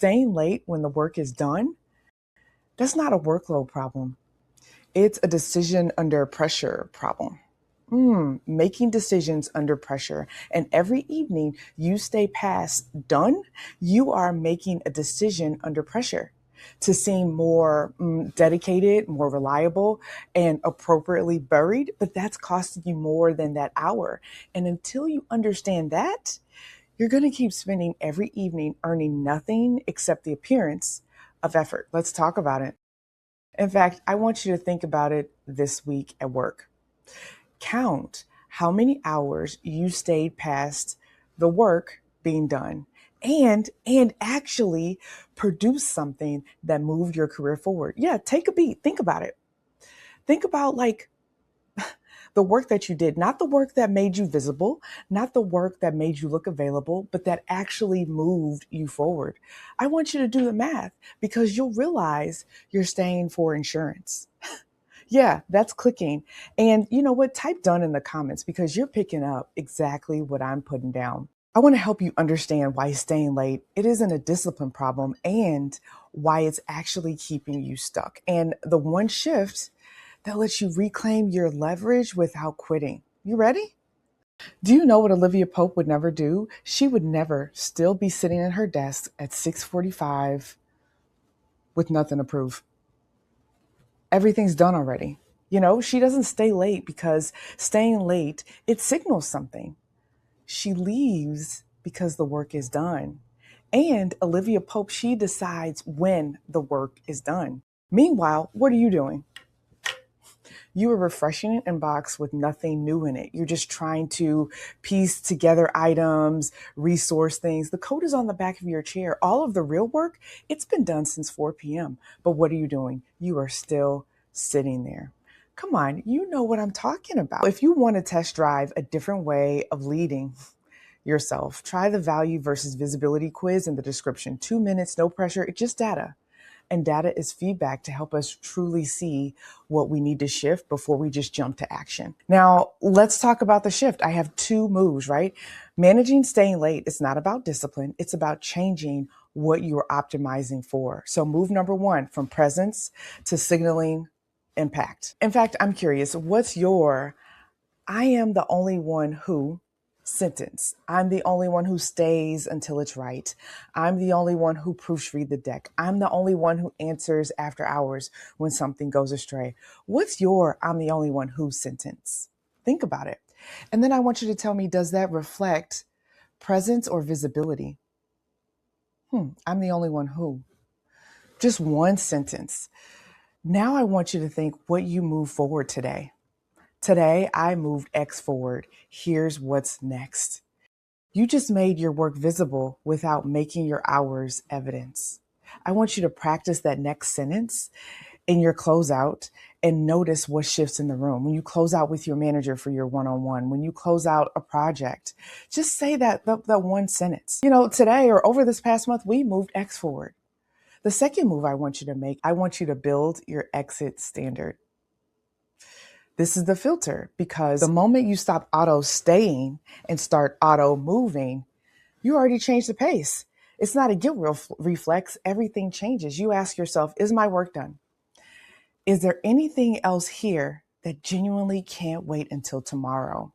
staying late when the work is done, that's not a workload problem. It's a decision under pressure problem. Making decisions under pressure. And every evening you stay past done, you are making a decision under pressure to seem more dedicated, more reliable, and appropriately buried. But that's costing you more than that hour. And until you understand that, you're going to keep spending every evening earning nothing except the appearance of effort. Let's talk about it. In fact, I want you to think about it this week at work. Count how many hours you stayed past the work being done and actually produce something that moved your career forward. Yeah, take a beat. Think about it. Think about like the work that you did, not the work that made you visible, not the work that made you look available, but that actually moved you forward. I want you to do the math because you'll realize you're staying for insurance. Yeah, that's clicking. And you know what? Type done in the comments because you're picking up exactly what I'm putting down. I want to help you understand why staying late, it isn't a discipline problem and why it's actually keeping you stuck. And the one shift that lets you reclaim your leverage without quitting. You ready? Do you know what Olivia Pope would never do? She would never still be sitting at her desk at 6:45 with nothing to prove. Everything's done already. You know, she doesn't stay late because staying late, it signals something. She leaves because the work is done. And Olivia Pope, she decides when the work is done. Meanwhile, what are you doing? You are refreshing an inbox with nothing new in it. You're just trying to piece together items, resource things. The code is on the back of your chair. All of the real work, it's been done since 4 p.m. But what are you doing? You are still sitting there. Come on, you know what I'm talking about. If you want to test drive a different way of leading yourself, try the value versus visibility quiz in the description. 2 minutes, no pressure, it's just data. And data is feedback to help us truly see what we need to shift before we just jump to action. Now, let's talk about the shift. I have 2 moves, right? Managing staying late, it's not about discipline. It's about changing what you are optimizing for. So move number 1, from presence to signaling impact. In fact, I'm curious, what's your I am the only one who sentence? I'm the only one who stays until it's right. I'm the only one who proofread the deck. I'm the only one who answers after hours when something goes astray. What's your I'm the only one who sentence? Think about it. And then I want you to tell me, does that reflect presence or visibility? I'm the only one who. Just one sentence. Now I want you to think what you move forward today. Today, I moved X forward. Here's what's next. You just made your work visible without making your hours evidence. I want you to practice that next sentence in your closeout and notice what shifts in the room. When you close out with your manager for your one-on-one, when you close out a project, just say that one sentence. You know, today or over this past month, we moved X forward. The second move I want you to make, I want you to build your exit standard. This is the filter because the moment you stop auto staying and start auto moving, you already changed the pace. It's not a guilt reflex. Everything changes. You ask yourself, is my work done? Is there anything else here that genuinely can't wait until tomorrow?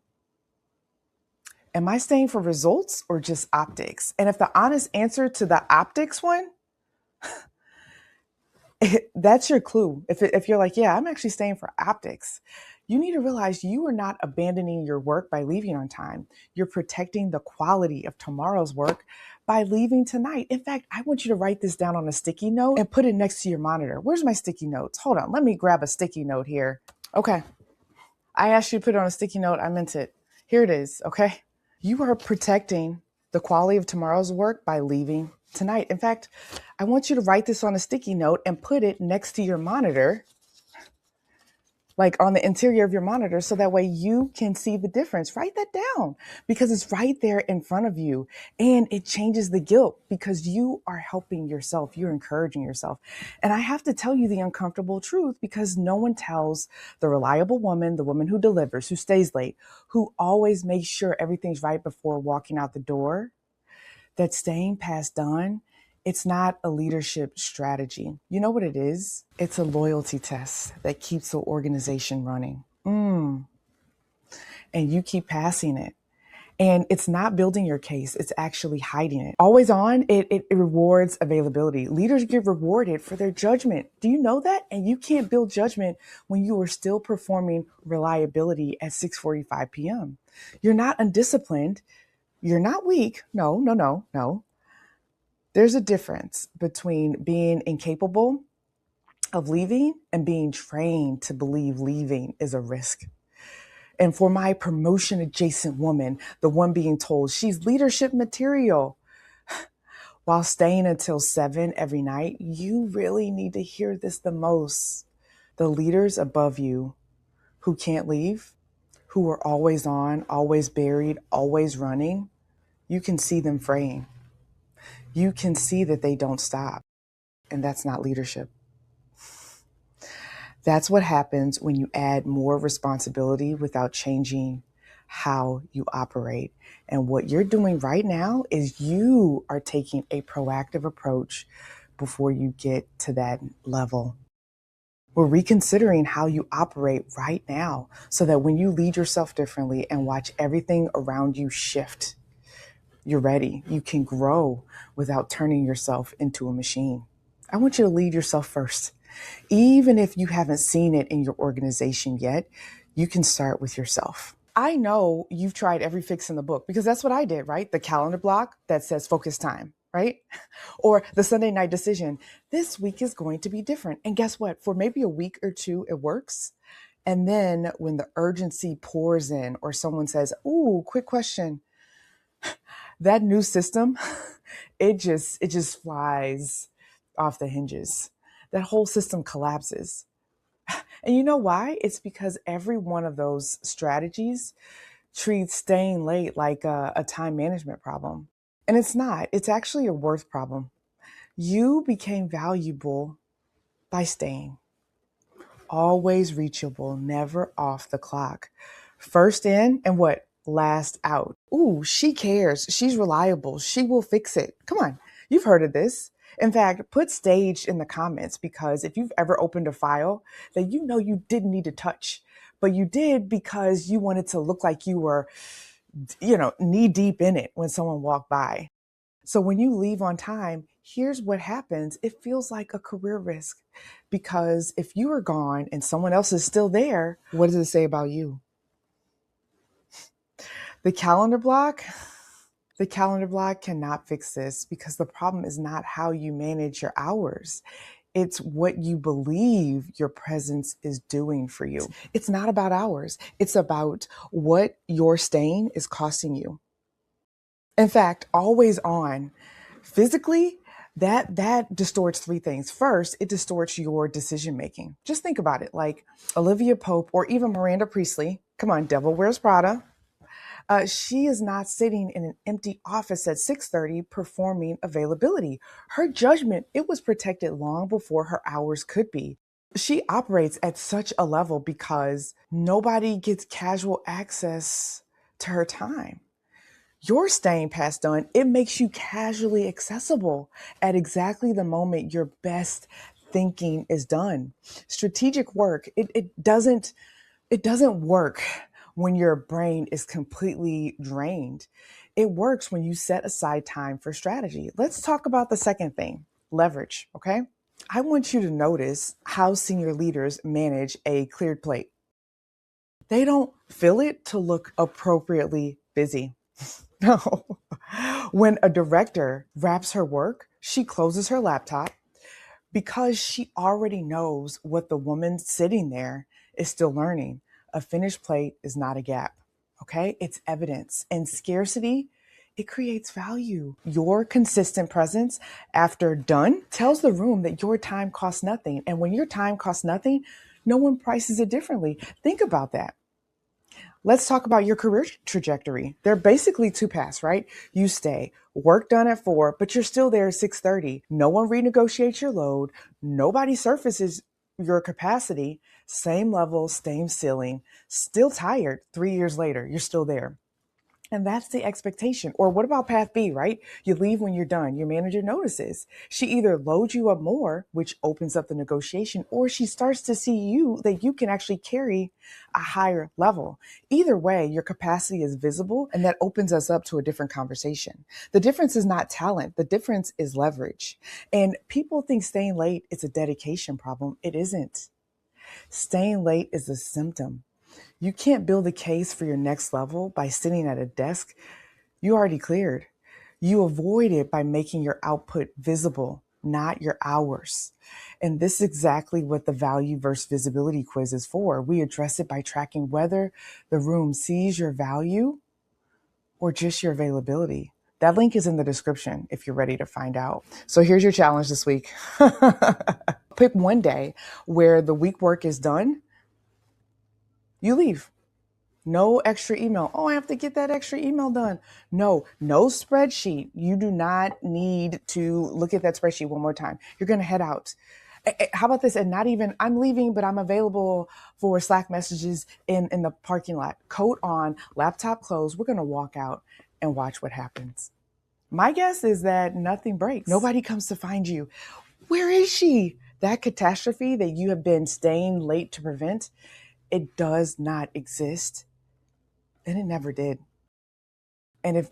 Am I staying for results or just optics? And if the honest answer to the optics one, that's your clue. If you're like, yeah, I'm actually staying for optics, you need to realize you are not abandoning your work by leaving on time. You're protecting the quality of tomorrow's work by leaving tonight. In fact, I want you to write this down on a sticky note and put it next to your monitor. Where's my sticky notes? Hold on. Let me grab a sticky note here. Okay. I asked you to put it on a sticky note. I meant it. Here it is. Okay. You are protecting the quality of tomorrow's work by leaving tonight. In fact, I want you to write this on a sticky note and put it next to your monitor, like on the interior of your monitor, so that way you can see the difference. Write that down because it's right there in front of you, and it changes the guilt because you are helping yourself. You're encouraging yourself. And I have to tell you the uncomfortable truth because no one tells the reliable woman, the woman who delivers, who stays late, who always makes sure everything's right before walking out the door, that staying past done It's not a leadership strategy. You know what it is? It's a loyalty test that keeps the organization running. And you keep passing it. And it's not building your case, it's actually hiding it. Always on, it rewards availability. Leaders get rewarded for their judgment. Do you know that? And you can't build judgment when you are still performing reliability at 6:45 p.m. You're not undisciplined. You're not weak. No, no, no, no. There's a difference between being incapable of leaving and being trained to believe leaving is a risk. And for my promotion adjacent woman, the one being told she's leadership material while staying until 7 every night, you really need to hear this the most. The leaders above you who can't leave, who are always on, always buried, always running, you can see them fraying. You can see that they don't stop. And that's not leadership. That's what happens when you add more responsibility without changing how you operate. And what you're doing right now is you are taking a proactive approach before you get to that level. We're reconsidering how you operate right now so that when you lead yourself differently and watch everything around you shift, you're ready. You can grow without turning yourself into a machine. I want you to lead yourself first. Even if you haven't seen it in your organization yet, you can start with yourself. I know you've tried every fix in the book because that's what I did, right? The calendar block that says focus time, right? Or the Sunday night decision. This week is going to be different. And guess what? For maybe a week or two, it works. And then when the urgency pours in or someone says, ooh, quick question, that new system, it just flies off the hinges. That whole system collapses. And you know why? It's because every one of those strategies treats staying late like a time management problem. And it's not, it's actually a worth problem. You became valuable by staying. Always reachable, never off the clock. First in and what? Last out. Ooh, she cares. She's reliable. She will fix it. Come on. You've heard of this. In fact, put staged in the comments because if you've ever opened a file that you know you didn't need to touch, but you did because you wanted to look like you were, knee deep in it when someone walked by. So when you leave on time, here's what happens. It feels like a career risk because if you are gone and someone else is still there, what does it say about you? The calendar block, the calendar block cannot fix this because the problem is not how you manage your hours. It's what you believe your presence is doing for you. It's not about hours. It's about what your staying is costing you. In fact, always on physically, that distorts three things. First, it distorts your decision making. Just think about it, like Olivia Pope or even Miranda Priestley. Come on, Devil Wears Prada. She is not sitting in an empty office at 6:30 performing availability. Her judgment, it was protected long before her hours could be. She operates at such a level because nobody gets casual access to her time. Your staying past done, it makes you casually accessible at exactly the moment your best thinking is done. Strategic work, it doesn't work when your brain is completely drained. It works when you set aside time for strategy. Let's talk about the second thing, leverage, okay? I want you to notice how senior leaders manage a cleared plate. They don't fill it to look appropriately busy. No. When a director wraps her work, she closes her laptop because she already knows what the woman sitting there is still learning. A finished plate is not a gap. Okay. It's evidence. And scarcity, it creates value. Your consistent presence after done tells the room that your time costs nothing. And when your time costs nothing, no one prices it differently. Think about that. Let's talk about your career trajectory. There are basically two paths, right? You stay, work done at 4, but you're still there at 6:30. No one renegotiates your load. Nobody surfaces your capacity. Same level, same ceiling, still tired 3 years later. You're still there. And that's the expectation. Or what about path B, right? You leave when you're done. Your manager notices. She either loads you up more, which opens up the negotiation, or she starts to see you that you can actually carry a higher level. Either way, your capacity is visible and that opens us up to a different conversation. The difference is not talent. The difference is leverage. And people think staying late is a dedication problem. It isn't. Staying late is a symptom. You can't build a case for your next level by sitting at a desk you already cleared. You avoid it by making your output visible, not your hours. And this is exactly what the value versus visibility quiz is for. We address it by tracking whether the room sees your value or just your availability. That link is in the description if you're ready to find out. So here's your challenge this week. Pick one day where the week work is done, you leave. No extra email. Oh, I have to get that extra email done. No spreadsheet. You do not need to look at that spreadsheet one more time. You're going to head out. How about this? And not even, I'm leaving, but I'm available for Slack messages in the parking lot. Coat on, laptop closed. We're going to walk out and watch what happens. My guess is that nothing breaks. Nobody comes to find you. Where is she? That catastrophe that you have been staying late to prevent, it does not exist. And it never did. And if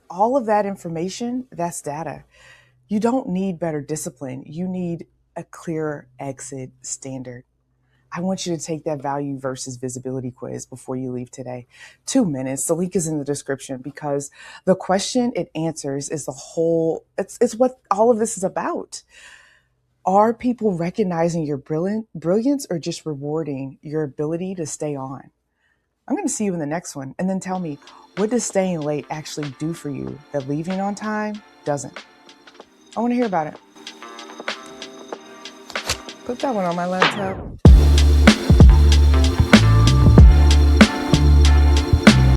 all of that information, that's data. You don't need better discipline. You need a clear exit standard. I want you to take that value versus visibility quiz before you leave today. 2 minutes. The link is in the description because the question it answers is it's what all of this is about. Are people recognizing your brilliance or just rewarding your ability to stay on? I'm going to see you in the next one. And then tell me, what does staying late actually do for you that leaving on time doesn't? I want to hear about it. Put that one on my laptop.